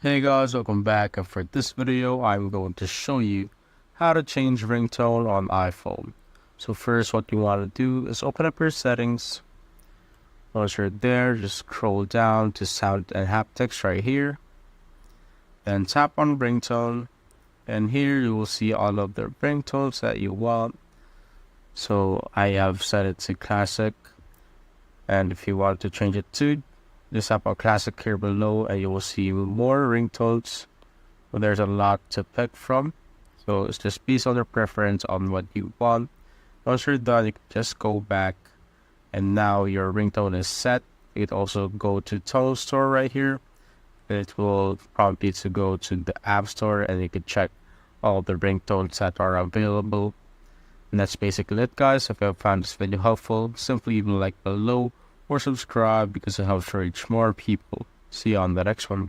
Hey guys, welcome back, and for this video I'm going to show you how to change ringtone on iPhone. So first, what you want to do is open up your settings. Once you're there, just scroll down to sound and haptics right here, then tap on ringtone, and here you will see all of the ringtones that you want. So I have set it to classic, and if you want to change it to, just tap on classic here below and you will see more ringtones. So there's a lot to pick from, so it's just based on your preference on what you want. Once you're done, you can just go back, and now your ringtone is set. You can also go to Tone Store right here. It will prompt you to go to the App Store, and you can check all the ringtones that are available. And that's basically it, guys. If you have found this video helpful, simply leave a like below or subscribe because it helps reach more people. See you on the next one.